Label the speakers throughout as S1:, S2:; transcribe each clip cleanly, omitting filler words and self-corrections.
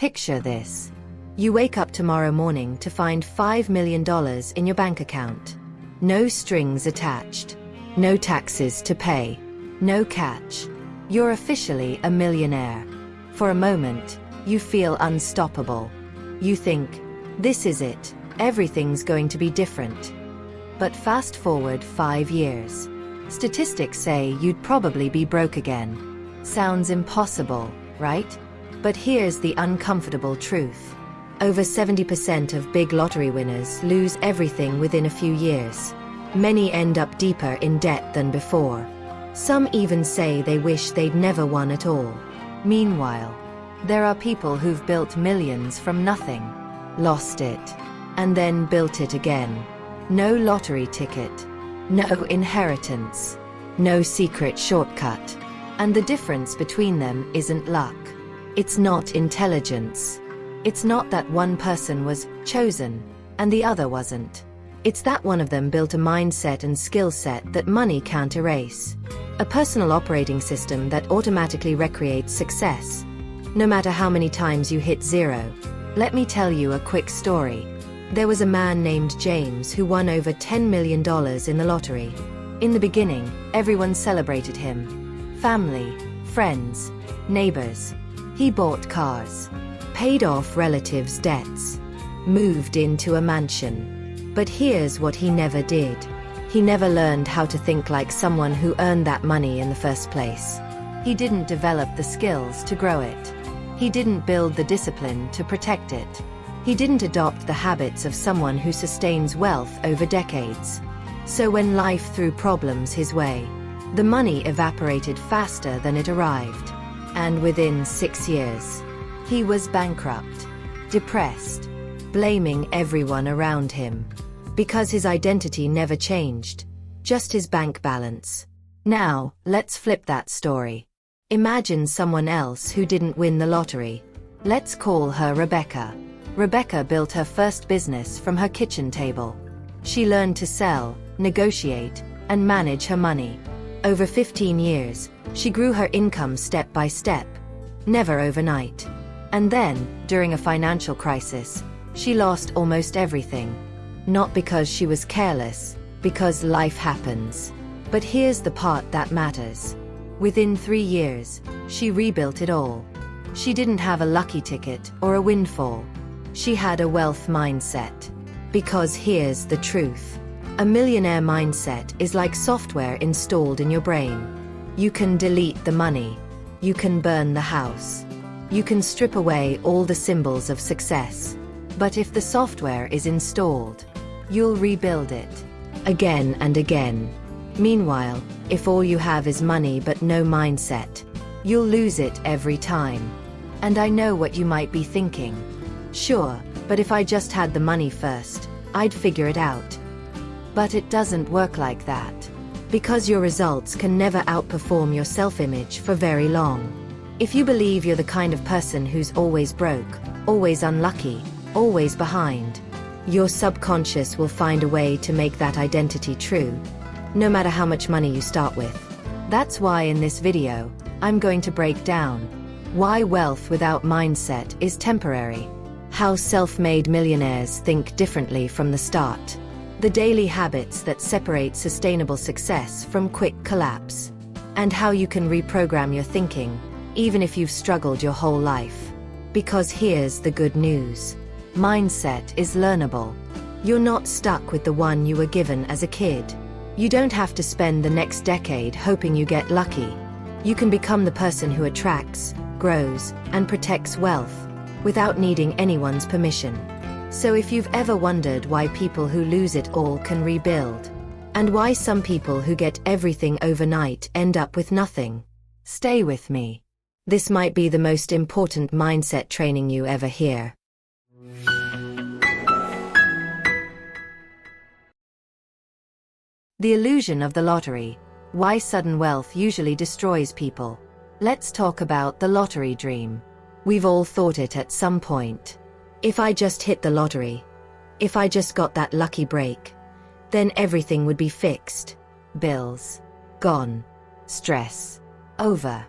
S1: Picture this. You wake up tomorrow morning to find $5 million in your bank account. No strings attached. No taxes to pay. No catch. You're officially a millionaire. For a moment, you feel unstoppable. You think, this is it, everything's going to be different. But fast forward 5 years. Statistics say you'd probably be broke again. Sounds impossible, right? But here's the uncomfortable truth. Over 70% of big lottery winners lose everything within a few years. Many end up deeper in debt than before. Some even say they wish they'd never won at all. Meanwhile, there are people who've built millions from nothing, lost it, and then built it again. No lottery ticket, no inheritance, no secret shortcut. And the difference between them isn't luck. It's not intelligence. It's not that one person was chosen and the other wasn't. It's that one of them built a mindset and skill set that money can't erase. A personal operating system that automatically recreates success, no matter how many times you hit zero. Let me tell you a quick story. There was a man named James who won over $10 million in the lottery. In the beginning, everyone celebrated him. Family, friends, neighbors. He bought cars, paid off relatives' debts, moved into a mansion. But here's what he never did. He never learned how to think like someone who earned that money in the first place. He didn't develop the skills to grow it. He didn't build the discipline to protect it. He didn't adopt the habits of someone who sustains wealth over decades. So when life threw problems his way, the money evaporated faster than it arrived. And within 6 years, he was bankrupt, depressed, blaming everyone around him. Because his identity never changed, just his bank balance. Now, let's flip that story. Imagine someone else who didn't win the lottery. Let's call her Rebecca. Rebecca built her first business from her kitchen table. She learned to sell, negotiate, and manage her money. Over 15 years, she grew her income step by step, never overnight. And then, during a financial crisis, she lost almost everything. Not because she was careless, because life happens. But here's the part that matters. Within 3 years, she rebuilt it all. She didn't have a lucky ticket or a windfall. She had a wealth mindset. Because here's the truth. A millionaire mindset is like software installed in your brain. You can delete the money. You can burn the house. You can strip away all the symbols of success. But if the software is installed, you'll rebuild it again and again. Meanwhile, if all you have is money but no mindset, you'll lose it every time. And I know what you might be thinking. Sure, but if I just had the money first, I'd figure it out. But it doesn't work like that. Because your results can never outperform your self-image for very long. If you believe you're the kind of person who's always broke, always unlucky, always behind, your subconscious will find a way to make that identity true, no matter how much money you start with. That's why in this video, I'm going to break down why wealth without mindset is temporary, how self-made millionaires think differently from the start, the daily habits that separate sustainable success from quick collapse, and how you can reprogram your thinking, even if you've struggled your whole life. Because here's the good news. Mindset is learnable. You're not stuck with the one you were given as a kid. You don't have to spend the next decade hoping you get lucky. You can become the person who attracts, grows, and protects wealth, without needing anyone's permission. So if you've ever wondered why people who lose it all can rebuild, and why some people who get everything overnight end up with nothing, stay with me. This might be the most important mindset training you ever hear. The illusion of the lottery. Why sudden wealth usually destroys people. Let's talk about the lottery dream. We've all thought it at some point. If I just hit the lottery, if I just got that lucky break, then everything would be fixed. Bills gone. Stress over.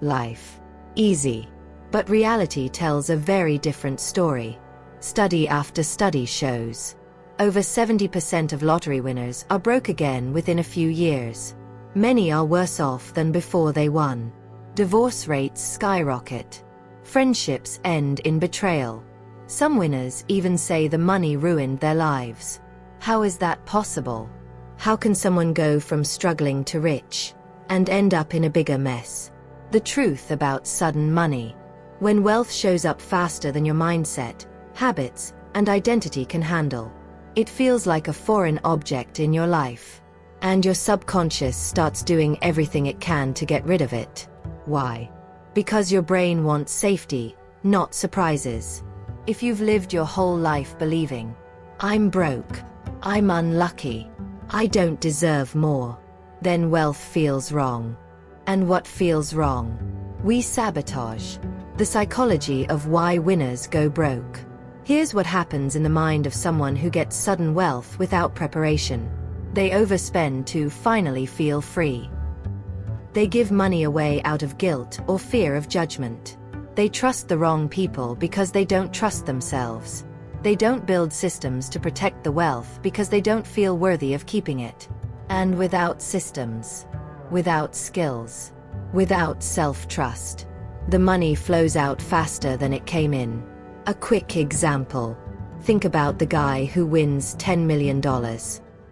S1: Life easy. But reality tells a very different story. Study after study shows over 70% of lottery winners are broke again within a few years. Many are worse off than before they won. Divorce rates skyrocket. Friendships end in betrayal. Some winners even say the money ruined their lives. How is that possible? How can someone go from struggling to rich and end up in a bigger mess? The truth about sudden money. When wealth shows up faster than your mindset, habits, and identity can handle, it feels like a foreign object in your life, and your subconscious starts doing everything it can to get rid of it. Why? Because your brain wants safety, not surprises. If you've lived your whole life believing, "I'm broke, I'm unlucky, I don't deserve more," then wealth feels wrong. And what feels wrong? We sabotage. The psychology of why winners go broke. Here's what happens in the mind of someone who gets sudden wealth without preparation. They overspend to finally feel free. They give money away out of guilt or fear of judgment. They trust the wrong people because they don't trust themselves. They don't build systems to protect the wealth because they don't feel worthy of keeping it. And without systems, without skills, without self-trust, the money flows out faster than it came in. A quick example. Think about the guy who wins $10 million.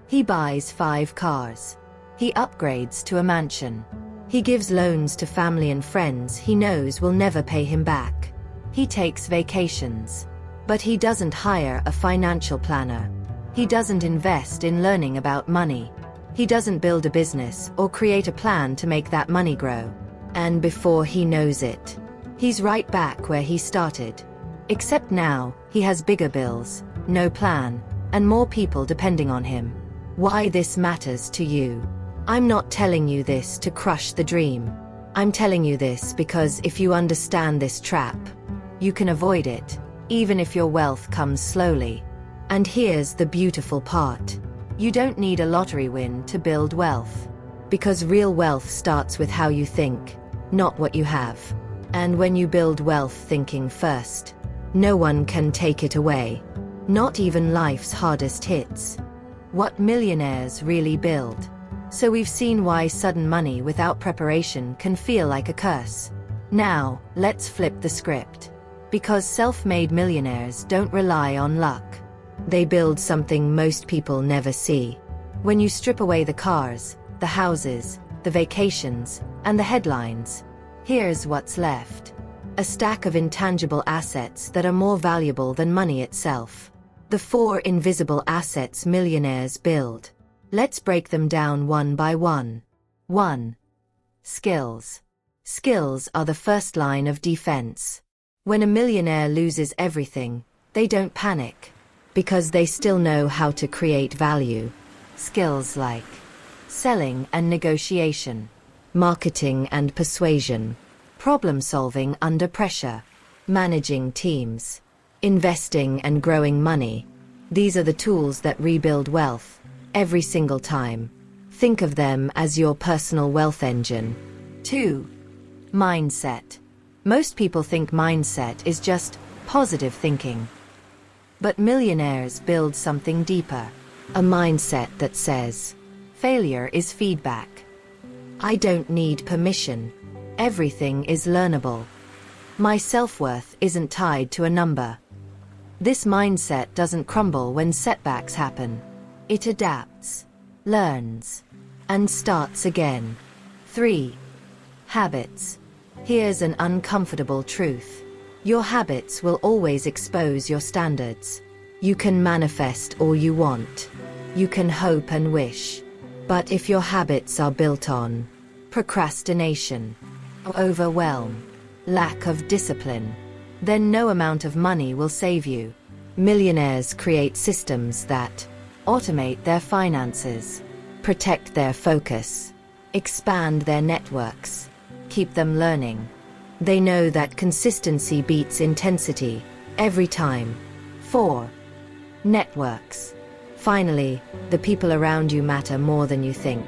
S1: He buys 5 cars. He upgrades to a mansion. He gives loans to family and friends he knows will never pay him back. He takes vacations. But he doesn't hire a financial planner. He doesn't invest in learning about money. He doesn't build a business or create a plan to make that money grow. And before he knows it, he's right back where he started. Except now, he has bigger bills, no plan, and more people depending on him. Why this matters to you? I'm not telling you this to crush the dream. I'm telling you this because if you understand this trap, you can avoid it, even if your wealth comes slowly. And here's the beautiful part. You don't need a lottery win to build wealth. Because real wealth starts with how you think, not what you have. And when you build wealth thinking first, no one can take it away. Not even life's hardest hits. What millionaires really build. So we've seen why sudden money without preparation can feel like a curse. Now, let's flip the script. Because self-made millionaires don't rely on luck. They build something most people never see. When you strip away the cars, the houses, the vacations, and the headlines, here's what's left. A stack of intangible assets that are more valuable than money itself. The 4 invisible assets millionaires build. Let's break them down one by one. 1. Skills. Skills are the first line of defense. When a millionaire loses everything, they don't panic. Because they still know how to create value. Skills like selling and negotiation, marketing and persuasion, problem solving under pressure, managing teams, investing and growing money. These are the tools that rebuild wealth. Every single time. Think of them as your personal wealth engine. 2. Mindset. Most people think mindset is just positive thinking. But millionaires build something deeper. A mindset that says, failure is feedback. I don't need permission. Everything is learnable. My self-worth isn't tied to a number. This mindset doesn't crumble when setbacks happen. It adapts, learns, and starts again. 3. Habits. Here's an uncomfortable truth. Your habits will always expose your standards. You can manifest all you want. You can hope and wish. But if your habits are built on procrastination, overwhelm, lack of discipline, then no amount of money will save you. Millionaires create systems that automate their finances, protect their focus, expand their networks, keep them learning. They know that consistency beats intensity every time. 4. Networks. Finally, the people around you matter more than you think.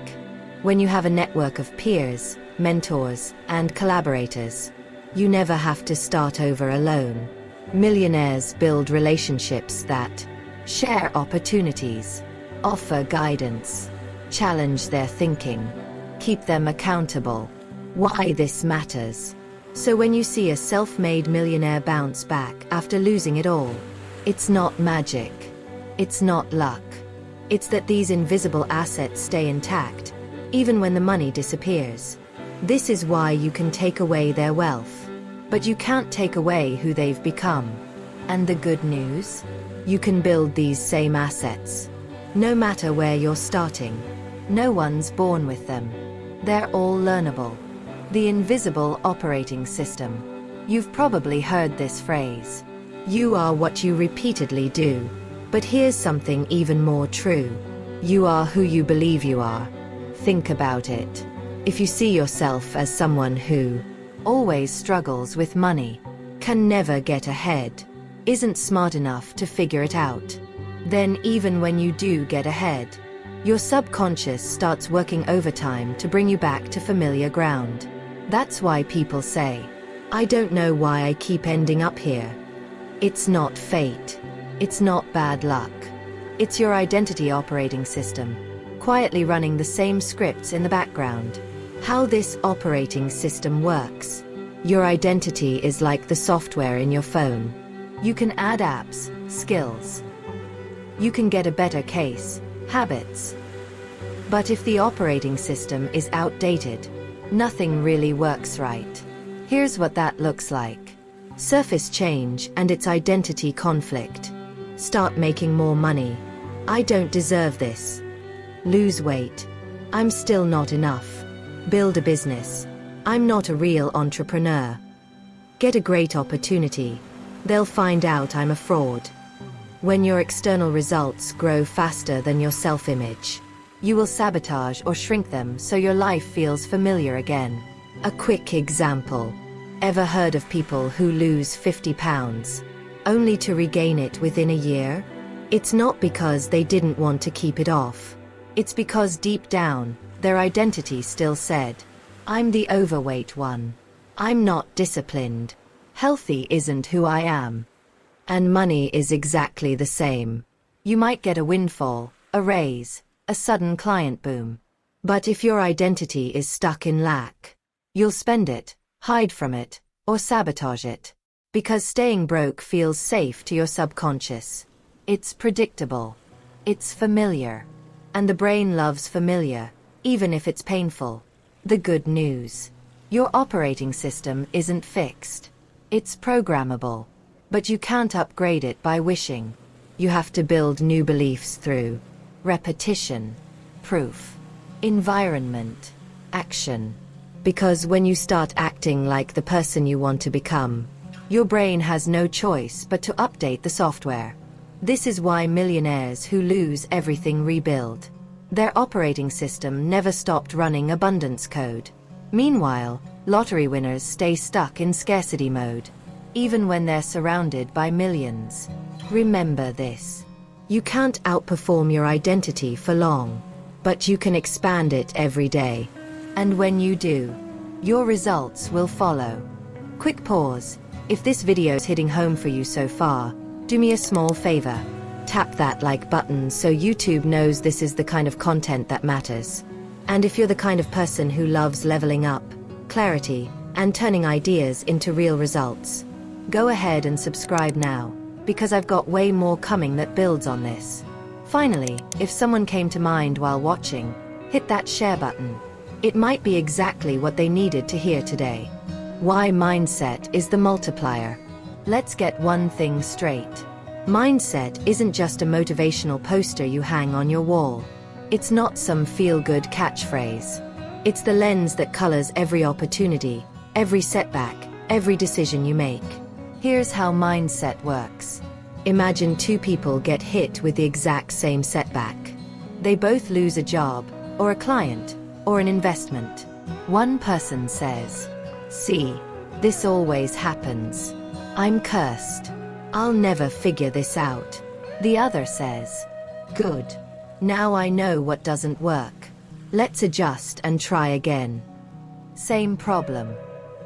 S1: When you have a network of peers, mentors, and collaborators, You never have to start over alone. Millionaires build relationships that share opportunities, offer guidance, challenge their thinking, keep them accountable. Why this matters. So when you see a self-made millionaire bounce back after losing it all, it's not magic. It's not luck. It's that these invisible assets stay intact, even when the money disappears. This is why you can take away their wealth, but you can't take away who they've become. And the good news? You can build these same assets. No matter where you're starting. No one's born with them. They're all learnable. The invisible operating system. You've probably heard this phrase. You are what you repeatedly do. But here's something even more true. You are who you believe you are. Think about it. If you see yourself as someone who always struggles with money, can never get ahead, isn't smart enough to figure it out, then even when you do get ahead, your subconscious starts working overtime to bring you back to familiar ground. That's why people say, I don't know why I keep ending up here. It's not fate. It's not bad luck. It's your identity operating system, quietly running the same scripts in the background. How this operating system works. Your identity is like the software in your phone. You can add apps, skills. You can get a better case, habits. But if the operating system is outdated, nothing really works right. Here's what that looks like. Surface change and its identity conflict. Start making more money. I don't deserve this. Lose weight. I'm still not enough. Build a business. I'm not a real entrepreneur. Get a great opportunity. They'll find out I'm a fraud. When your external results grow faster than your self-image, you will sabotage or shrink them so your life feels familiar again. A quick example. Ever heard of people who lose 50 pounds, only to regain it within a year? It's not because they didn't want to keep it off. It's because deep down, their identity still said, I'm the overweight one. I'm not disciplined. Healthy isn't who I am. And money is exactly the same. You might get a windfall, a raise, a sudden client boom. But if your identity is stuck in lack, you'll spend it, hide from it, or sabotage it. Because staying broke feels safe to your subconscious. It's predictable. It's familiar. And the brain loves familiar, even if it's painful. The good news. Your operating system isn't fixed. It's programmable. But you can't upgrade it by wishing. You have to build new beliefs through repetition, proof, environment, action. Because when you start acting like the person you want to become, your brain has no choice but to update the software. This is why millionaires who lose everything rebuild. Their operating system never stopped running abundance code. Meanwhile, lottery winners stay stuck in scarcity mode, even when they're surrounded by millions. Remember this. You can't outperform your identity for long, but you can expand it every day. And when you do, your results will follow. Quick pause. If this video's hitting home for you so far, do me a small favor. Tap that like button so YouTube knows this is the kind of content that matters. And if you're the kind of person who loves leveling up, clarity, and turning ideas into real results, go ahead and subscribe now, because I've got way more coming that builds on this. Finally, if someone came to mind while watching, hit that share button. It might be exactly what they needed to hear today. Why mindset is the multiplier. Let's get one thing straight. Mindset isn't just a motivational poster you hang on your wall. It's not some feel-good catchphrase. It's the lens that colors every opportunity, every setback, every decision you make. Here's how mindset works. Imagine two people get hit with the exact same setback. They both lose a job, or a client, or an investment. One person says, "See, this always happens. I'm cursed. I'll never figure this out." The other says, "Good. Now I know what doesn't work. Let's adjust and try again." Same problem.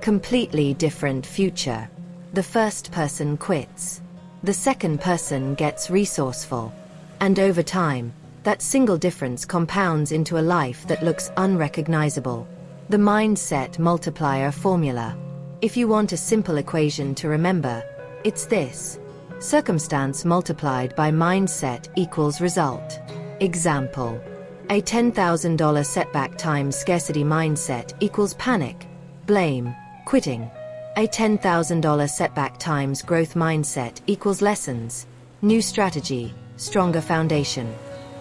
S1: Completely different future. The first person quits. The second person gets resourceful. And over time, that single difference compounds into a life that looks unrecognizable. The mindset multiplier formula. If you want a simple equation to remember, it's this. Circumstance multiplied by mindset equals result. Example. A $10,000 setback times scarcity mindset equals panic, blame, quitting. A $10,000 setback times growth mindset equals lessons, new strategy, stronger foundation.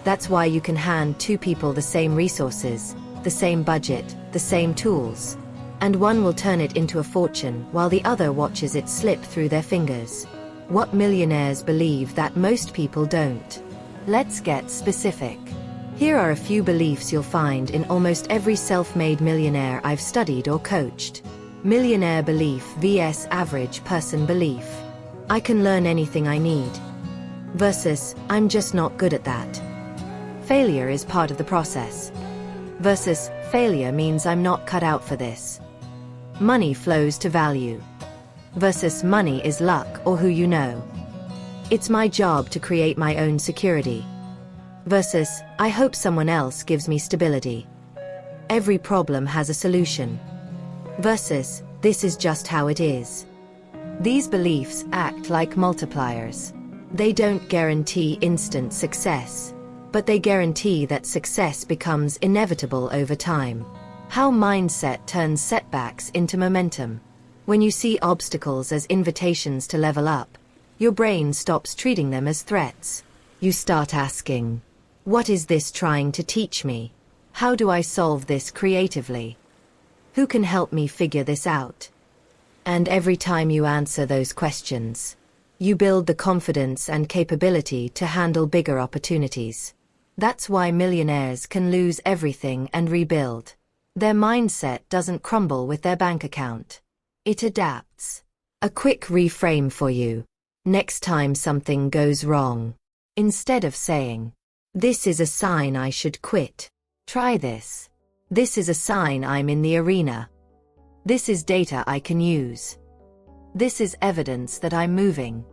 S1: That's why you can hand two people the same resources, the same budget, the same tools. And one will turn it into a fortune while the other watches it slip through their fingers. What millionaires believe that most people don't. Let's get specific. Here are a few beliefs you'll find in almost every self-made millionaire I've studied or coached. Millionaire belief vs average person belief. I can learn anything I need. Versus, I'm just not good at that. Failure is part of the process. Versus, failure means I'm not cut out for this. Money flows to value. Versus, money is luck or who you know. It's my job to create my own security. Versus, I hope someone else gives me stability. Every problem has a solution. Versus, this is just how it is. These beliefs act like multipliers. They don't guarantee instant success, but they guarantee that success becomes inevitable over time. How mindset turns setbacks into momentum. When you see obstacles as invitations to level up, your brain stops treating them as threats. You start asking, what is this trying to teach me? How do I solve this creatively? Who can help me figure this out? And every time you answer those questions, you build the confidence and capability to handle bigger opportunities. That's why millionaires can lose everything and rebuild. Their mindset doesn't crumble with their bank account. It adapts. A quick reframe for you. Next time something goes wrong, instead of saying, this is a sign I should quit, try this. This is a sign I'm in the arena. This is data I can use. This is evidence that I'm moving.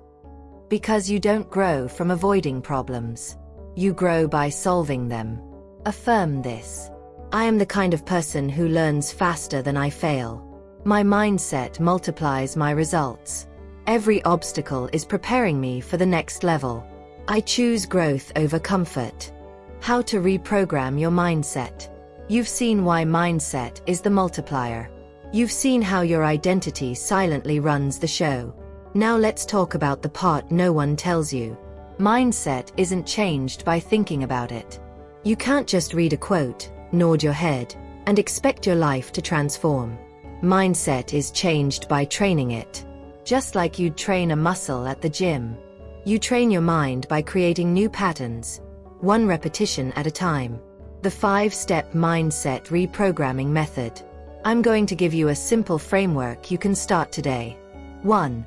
S1: Because you don't grow from avoiding problems. You grow by solving them. Affirm this. I am the kind of person who learns faster than I fail. My mindset multiplies my results. Every obstacle is preparing me for the next level. I choose growth over comfort. How to reprogram your mindset. You've seen why mindset is the multiplier. You've seen how your identity silently runs the show. Now let's talk about the part no one tells you. Mindset isn't changed by thinking about it. You can't just read a quote, nod your head, and expect your life to transform. Mindset is changed by training it. Just like you'd train a muscle at the gym. You train your mind by creating new patterns, one repetition at a time. The 5-step mindset reprogramming method. I'm going to give you a simple framework you can start today. 1.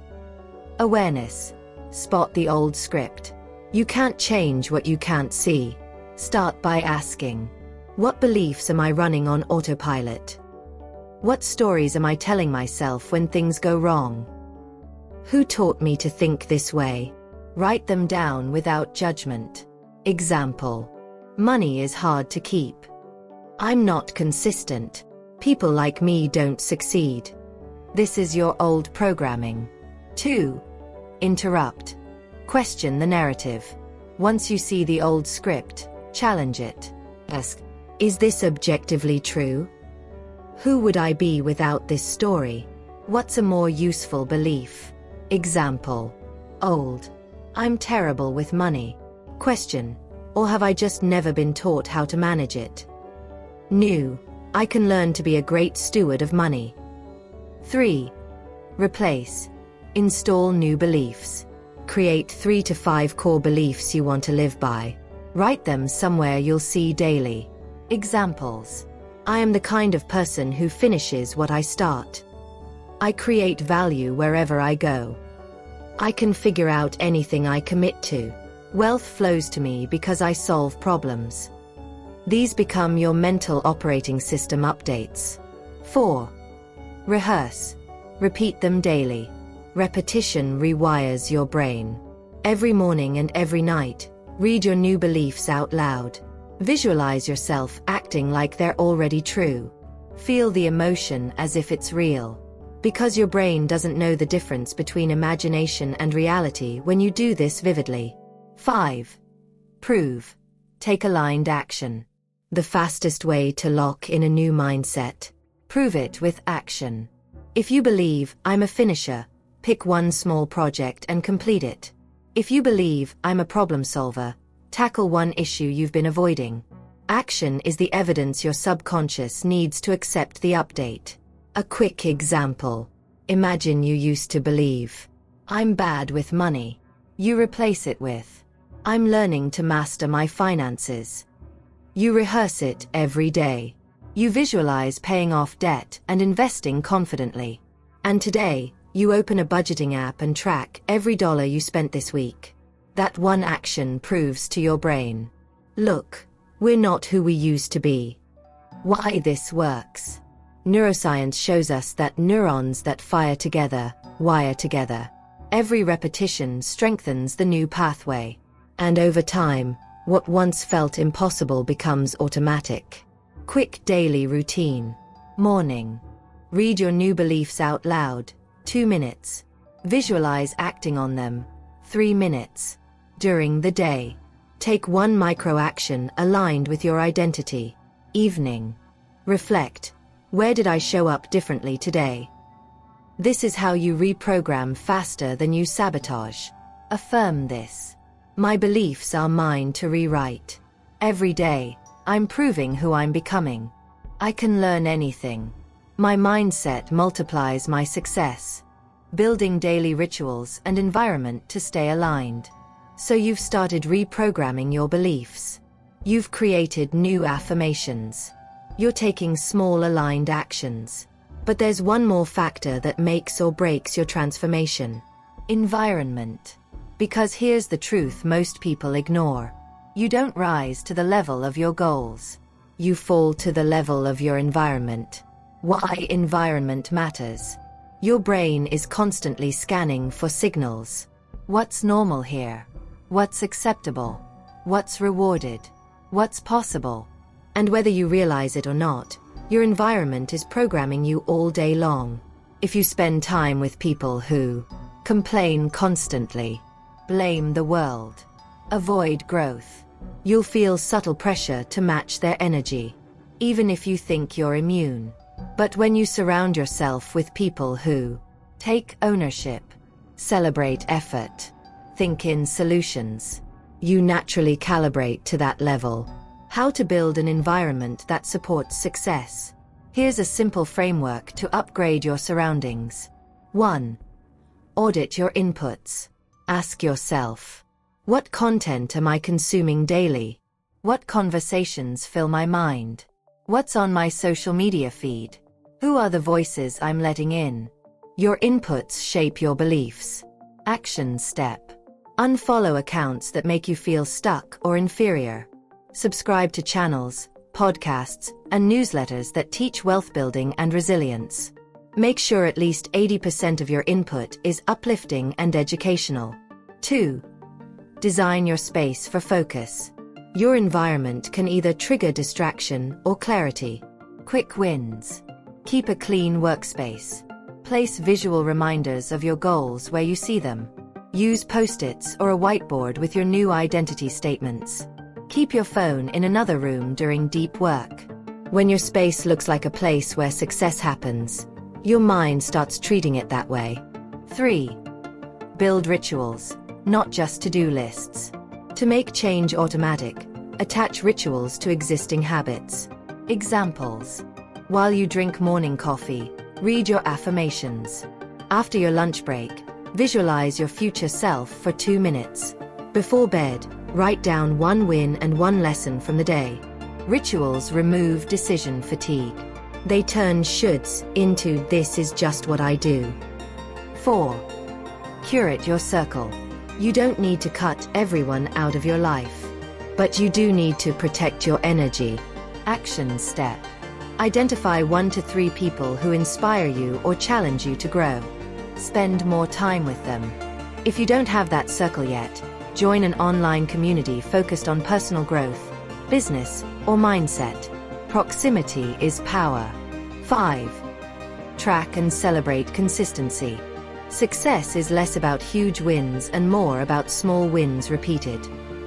S1: Awareness. Spot the old script. You can't change what you can't see. Start by asking, what beliefs am I running on autopilot? What stories am I telling myself when things go wrong? Who taught me to think this way? Write them down without judgment. Example. Money is hard to keep. I'm not consistent. People like me don't succeed. This is your old programming. 2. Interrupt. Question the narrative. Once you see the old script, challenge it. Ask, is this objectively true? Who would I be without this story? What's a more useful belief? Example. Old. I'm terrible with money. Question. Or have I just never been taught how to manage it? New. I can learn to be a great steward of money. 3. Replace. Install new beliefs. Create 3 to 5 core beliefs you want to live by. Write them somewhere you'll see daily. Examples. I am the kind of person who finishes what I start. I create value wherever I go. I can figure out anything I commit to. Wealth flows to me because I solve problems. These become your mental operating system updates. 4. Rehearse. Repeat them daily. Repetition rewires your brain. Every morning and every night, read your new beliefs out loud. Visualize yourself acting like they're already true. Feel the emotion as if it's real. Because your brain doesn't know the difference between imagination and reality when you do this vividly. 5. Prove. Take aligned action. The fastest way to lock in a new mindset. Prove it with action. If you believe, I'm a finisher, pick one small project and complete it. If you believe, I'm a problem solver, tackle one issue you've been avoiding. Action is the evidence your subconscious needs to accept the update. A quick example. Imagine you used to believe, I'm bad with money. You replace it with, I'm learning to master my finances. You rehearse it every day. You visualize paying off debt and investing confidently. And today, you open a budgeting app and track every dollar you spent this week. That one action proves to your brain, look, we're not who we used to be. Why this works? Neuroscience shows us that neurons that fire together, wire together. Every repetition strengthens the new pathway. And over time, what once felt impossible becomes automatic. Quick daily routine. Morning. Read your new beliefs out loud. 2 minutes. Visualize acting on them. 3 minutes. During the day. Take one micro-action aligned with your identity. Evening. Reflect. Where did I show up differently today? This is how you reprogram faster than you sabotage. Affirm this. My beliefs are mine to rewrite. Every day, I'm proving who I'm becoming. I can learn anything. My mindset multiplies my success. Building daily rituals and environment to stay aligned. So you've started reprogramming your beliefs. You've created new affirmations. You're taking small aligned actions. But there's one more factor that makes or breaks your transformation. Environment. Because here's the truth most people ignore. You don't rise to the level of your goals. You fall to the level of your environment. Why environment matters. Your brain is constantly scanning for signals. What's normal here? What's acceptable? What's rewarded? What's possible? And whether you realize it or not, your environment is programming you all day long. If you spend time with people who complain constantly, blame the world, avoid growth, you'll feel subtle pressure to match their energy, even if you think you're immune. But when you surround yourself with people who take ownership, celebrate effort, think in solutions, you naturally calibrate to that level. How to build an environment that supports success. Here's a simple framework to upgrade your surroundings. 1. Audit your inputs. Ask yourself, what content am I consuming daily? What conversations fill my mind? What's on my social media feed? Who are the voices I'm letting in? Your inputs shape your beliefs. Action step. Unfollow accounts that make you feel stuck or inferior. Subscribe to channels, podcasts, and newsletters that teach wealth building and resilience. Make sure at least 80% of your input is uplifting and educational. 2. Design your space for focus. Your environment can either trigger distraction or clarity. Quick wins. Keep a clean workspace. Place visual reminders of your goals where you see them. Use post-its or a whiteboard with your new identity statements. Keep your phone in another room during deep work. When your space looks like a place where success happens, your mind starts treating it that way. 3. Build rituals, not just to-do lists. To make change automatic, attach rituals to existing habits. Examples. While you drink morning coffee, read your affirmations. After your lunch break, visualize your future self for 2 minutes. Before bed, write down one win and one lesson from the day. Rituals remove decision fatigue. They turn shoulds into this is just what I do. 4. Curate your circle. You don't need to cut everyone out of your life. But you do need to protect your energy. Action step. Identify 1 to 3 people who inspire you or challenge you to grow. Spend more time with them. If you don't have that circle yet, join an online community focused on personal growth, business, or mindset. Proximity is power. 5. Track and celebrate consistency. Success is less about huge wins and more about small wins repeated.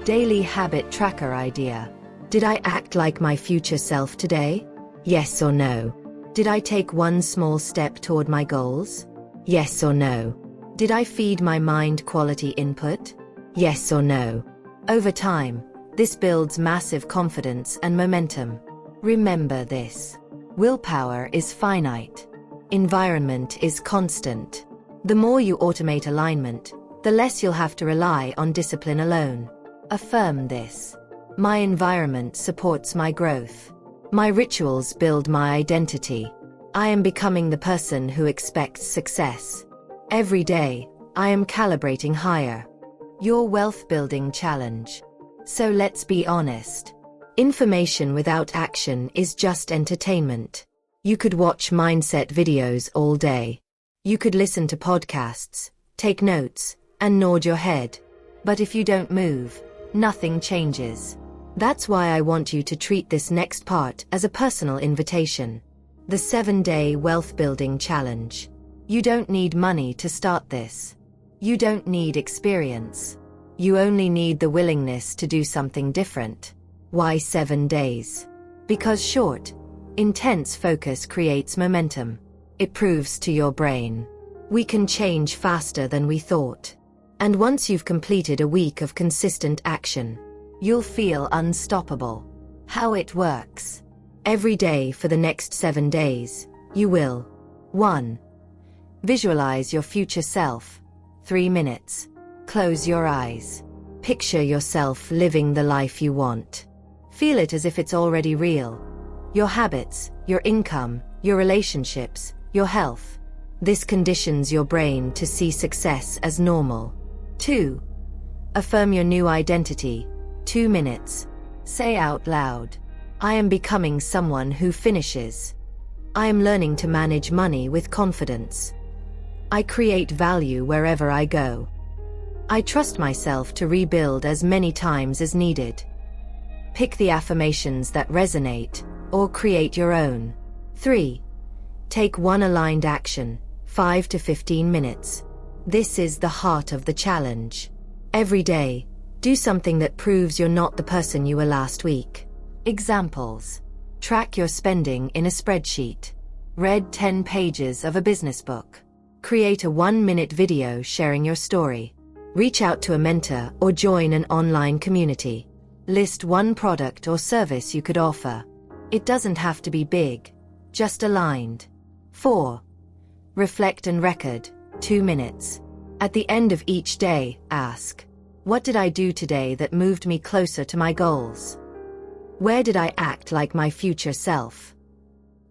S1: Daily habit tracker idea. Did I act like my future self today? Yes or no? Did I take one small step toward my goals? Yes or no? Did I feed my mind quality input? Yes or no? Over time, this builds massive confidence and momentum. Remember this. Willpower is finite. Environment is constant. The more you automate alignment, the less you'll have to rely on discipline alone. Affirm this. My environment supports my growth. My rituals build my identity. I am becoming the person who expects success. Every day, I am calibrating higher. Your wealth building challenge. So let's be honest. Information without action is just entertainment. You could watch mindset videos all day. You could listen to podcasts, take notes, and nod your head. But if you don't move, nothing changes. That's why I want you to treat this next part as a personal invitation. The 7-Day Wealth Building Challenge. You don't need money to start this. You don't need experience. You only need the willingness to do something different. Why 7 days? Because short, intense focus creates momentum. It proves to your brain, we can change faster than we thought. And once you've completed a week of consistent action, you'll feel unstoppable. How it works. Every day for the next 7 days, you will 1. Visualize your future self. 3 minutes. Close your eyes. Picture yourself living the life you want. Feel it as if it's already real. Your habits, your income, your relationships, your health. This conditions your brain to see success as normal. 2. Affirm your new identity. 2 minutes. Say out loud. I am becoming someone who finishes. I am learning to manage money with confidence. I create value wherever I go. I trust myself to rebuild as many times as needed. Pick the affirmations that resonate, or create your own. 3. Take one aligned action, 5 to 15 minutes. This is the heart of the challenge. Every day, do something that proves you're not the person you were last week. Examples. Track your spending in a spreadsheet. Read 10 pages of a business book. Create a 1-minute video sharing your story. Reach out to a mentor or join an online community. List one product or service you could offer. It doesn't have to be big, just aligned. 4. Reflect and record, 2 minutes. At the end of each day, ask, what did I do today that moved me closer to my goals? Where did I act like my future self?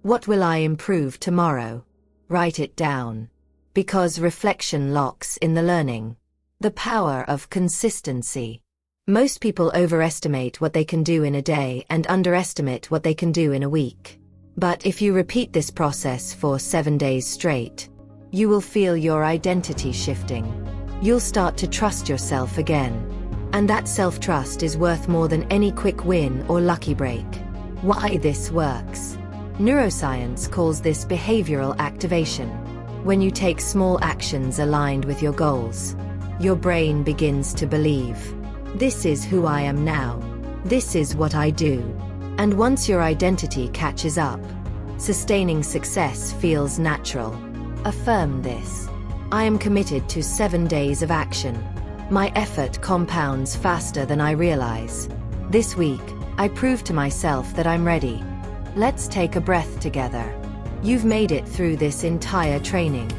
S1: What will I improve tomorrow? Write it down. Because reflection locks in the learning. The power of consistency. Most people overestimate what they can do in a day and underestimate what they can do in a week. But if you repeat this process for 7 days straight, you will feel your identity shifting. You'll start to trust yourself again. And that self-trust is worth more than any quick win or lucky break. Why this works? Neuroscience calls this behavioral activation. When you take small actions aligned with your goals, your brain begins to believe, this is who I am now. This is what I do. And once your identity catches up, sustaining success feels natural. Affirm this. I am committed to 7 days of action. My effort compounds faster than I realize. This week, I prove to myself that I'm ready. Let's take a breath together. You've made it through this entire training.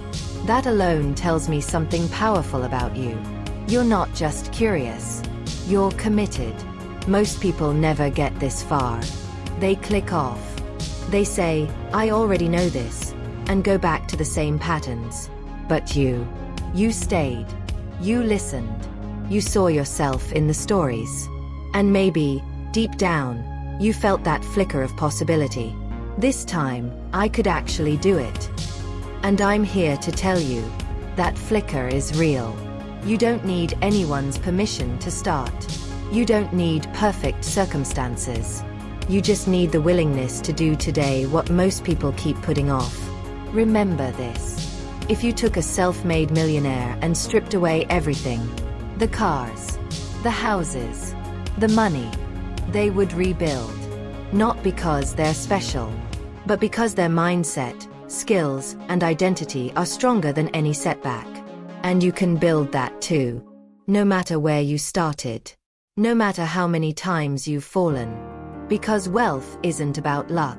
S1: That alone tells me something powerful about you. You're not just curious. You're committed. Most people never get this far. They click off. They say, I already know this, and go back to the same patterns. But you stayed. You listened. You saw yourself in the stories. And maybe, deep down, you felt that flicker of possibility. This time, I could actually do it. And I'm here to tell you, that flicker is real. You don't need anyone's permission to start. You don't need perfect circumstances. You just need the willingness to do today what most people keep putting off. Remember this. If you took a self-made millionaire and stripped away everything, the cars, the houses, the money, they would rebuild. Not because they're special, but because their mindset, skills, and identity are stronger than any setback. And you can build that too. No matter where you started. No matter how many times you've fallen. Because wealth isn't about luck.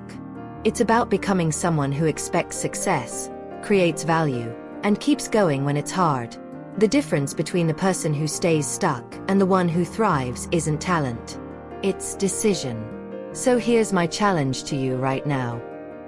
S1: It's about becoming someone who expects success, creates value, and keeps going when it's hard. The difference between the person who stays stuck and the one who thrives isn't talent. It's decision. So here's my challenge to you right now.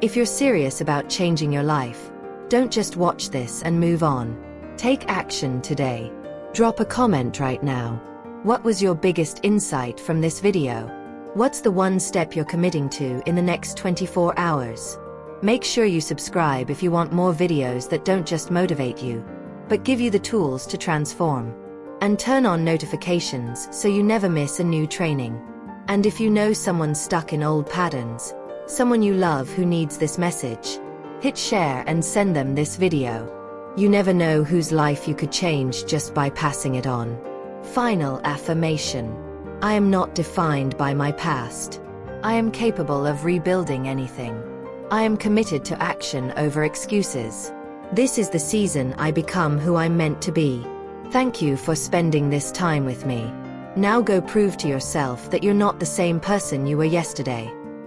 S1: If you're serious about changing your life, don't just watch this and move on. Take action today. Drop a comment right now. What was your biggest insight from this video? What's the one step you're committing to in the next 24 hours? Make sure you subscribe if you want more videos that don't just motivate you, but give you the tools to transform. And turn on notifications so you never miss a new training. And if you know someone stuck in old patterns, someone you love who needs this message, hit share and send them this video. You never know whose life you could change just by passing it on. Final affirmation. I am not defined by my past. I am capable of rebuilding anything. I am committed to action over excuses. This is the season I become who I'm meant to be. Thank you for spending this time with me. Now go prove to yourself that you're not the same person you were yesterday.